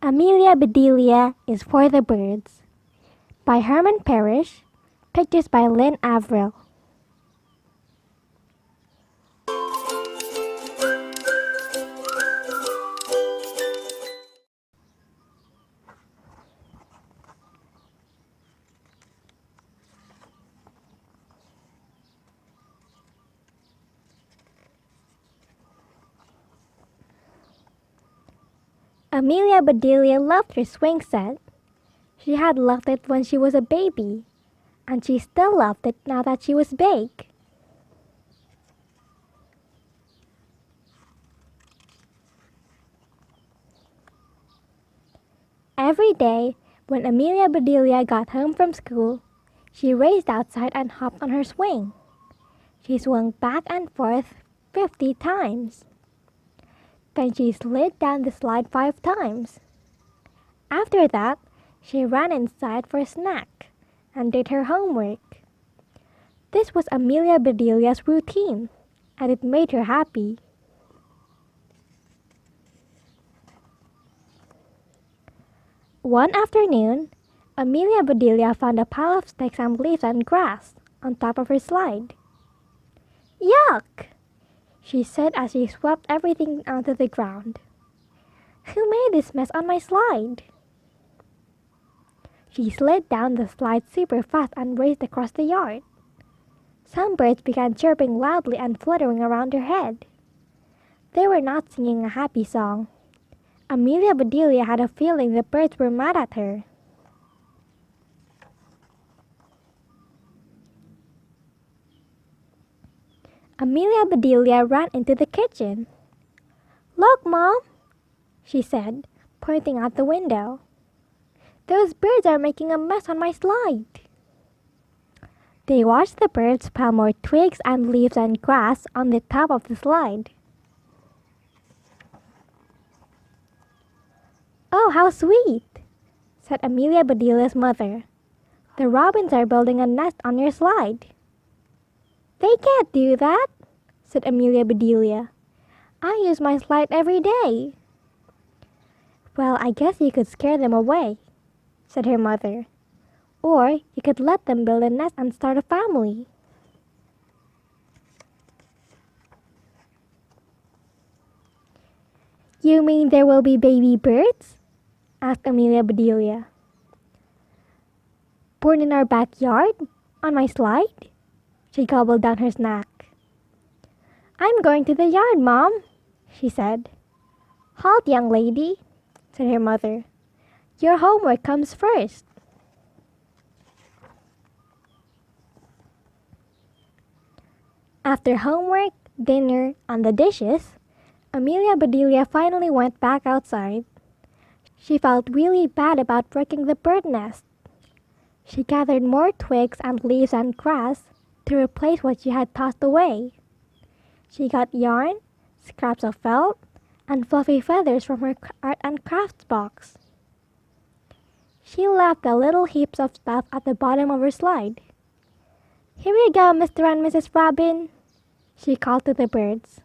Amelia Bedelia is for the birds. By Herman Parish. Pictures by Lynne Avril. Amelia Bedelia loved her swing set. She had loved it when she was a baby, and she still loved it now that she was big. Every day, when Amelia Bedelia got home from school, she raced outside and hopped on her swing. She swung back and forth 50 times. Then she slid down the slide 5 times. After that, she ran inside for a snack and did her homework. This was Amelia Bedelia's routine, and it made her happy. One afternoon, Amelia Bedelia found a pile of sticks and leaves and grass on top of her slide. "Yuck!" she said as she swept everything onto the ground. "Who made this mess on my slide?" She slid down the slide super fast and raced across the yard. Some birds began chirping loudly and fluttering around her head. They were not singing a happy song. Amelia Bedelia had a feeling the birds were mad at her. Amelia Bedelia ran into the kitchen. "Look, Mom," she said, pointing out the window. "Those birds are making a mess on my slide." They watched the birds pile more twigs and leaves and grass on the top of the slide. "Oh, how sweet," said Amelia Bedelia's mother. "The robins are building a nest on your slide." "They can't do that," said Amelia Bedelia. "I use my slide every day." "Well, I guess you could scare them away," said her mother. "Or you could let them build a nest and start a family." "You mean there will be baby birds?" asked Amelia Bedelia. "Born in our backyard? On my slide?" She gobbled down her snack. "I'm going to the yard, Mom," she said. "Halt, young lady," said her mother. "Your homework comes first." After homework, dinner, and the dishes, Amelia Bedelia finally went back outside. She felt really bad about breaking the bird nest. She gathered more twigs and leaves and grass to replace what she had tossed away. She got yarn, scraps of felt, and fluffy feathers from her art and crafts box. She left the little heaps of stuff at the bottom of her slide. "Here you go, Mr. and Mrs. Robin," she called to the birds.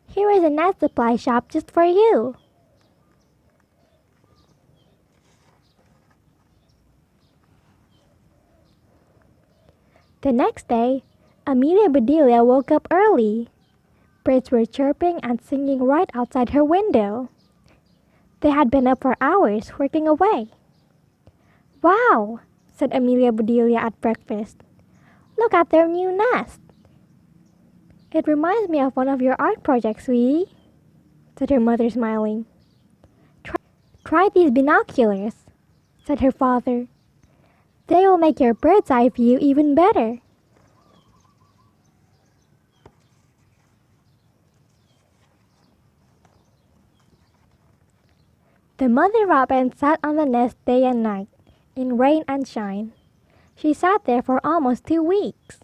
"Here is a nest supply shop just for you." The next day, Amelia Bedelia woke up early. Birds were chirping and singing right outside her window. They had been up for hours working away. "Wow," said Amelia Bedelia at breakfast. "Look at their new nest." "It reminds me of one of your art projects, sweetie," said her mother, smiling. Try these binoculars," said her father. "They will make your bird's eye view even better." The mother robin sat on the nest day and night, in rain and shine. She sat there for almost 2 weeks.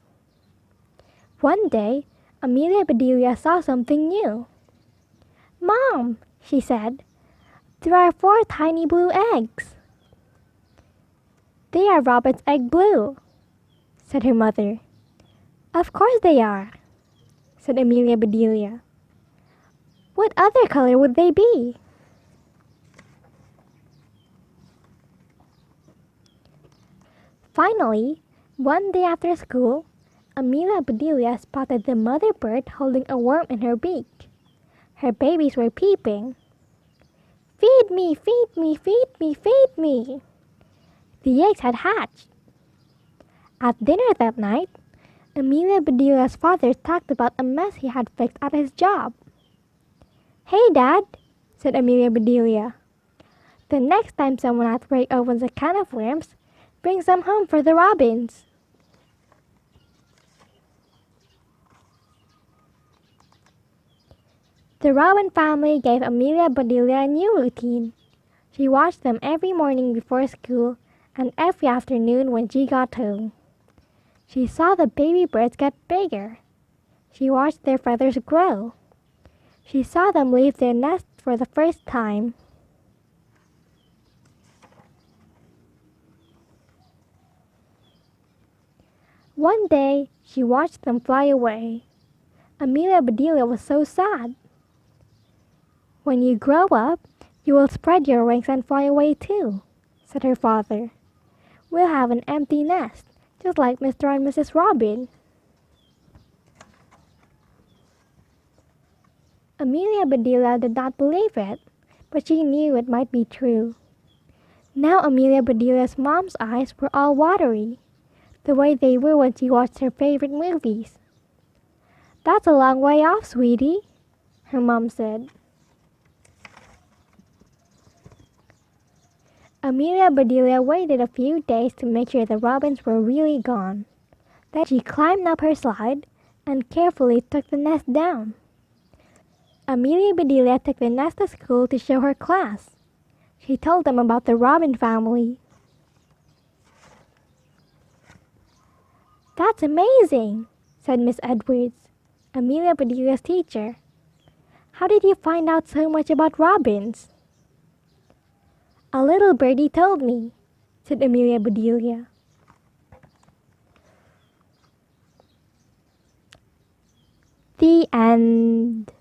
One day, Amelia Bedelia saw something new. "Mom," she said, "there are 4 tiny blue eggs." "They are robin's egg blue," said her mother. "Of course they are," said Amelia Bedelia. "What other color would they be?" Finally, one day after school, Amelia Bedelia spotted the mother bird holding a worm in her beak. Her babies were peeping. "Feed me, feed me, feed me, feed me!" The eggs had hatched. At dinner that night, Amelia Bedelia's father talked about a mess he had fixed at his job. "Hey, Dad," said Amelia Bedelia. "The next time someone at work opens a can of worms, bring some home for the robins." The Robin family gave Amelia Bedelia a new routine. She watched them every morning before school and every afternoon when she got home. She saw the baby birds get bigger. She watched their feathers grow. She saw them leave their nest for the first time. One day, she watched them fly away. Amelia Bedelia was so sad. "When you grow up, you will spread your wings and fly away too," said her father. "We'll have an empty nest, just like Mr. and Mrs. Robin." Amelia Bedelia did not believe it, but she knew it might be true. Now Amelia Bedelia's mom's eyes were all watery, the way they were when she watched her favorite movies. "That's a long way off, sweetie," her mom said. Amelia Bedelia waited a few days to make sure the robins were really gone. Then she climbed up her slide and carefully took the nest down. Amelia Bedelia took the nest to school to show her class. She told them about the robin family. "That's amazing," said Miss Edwards, Amelia Bedelia's teacher. "How did you find out so much about robins?" "A little birdie told me," said Amelia Bedelia. The end.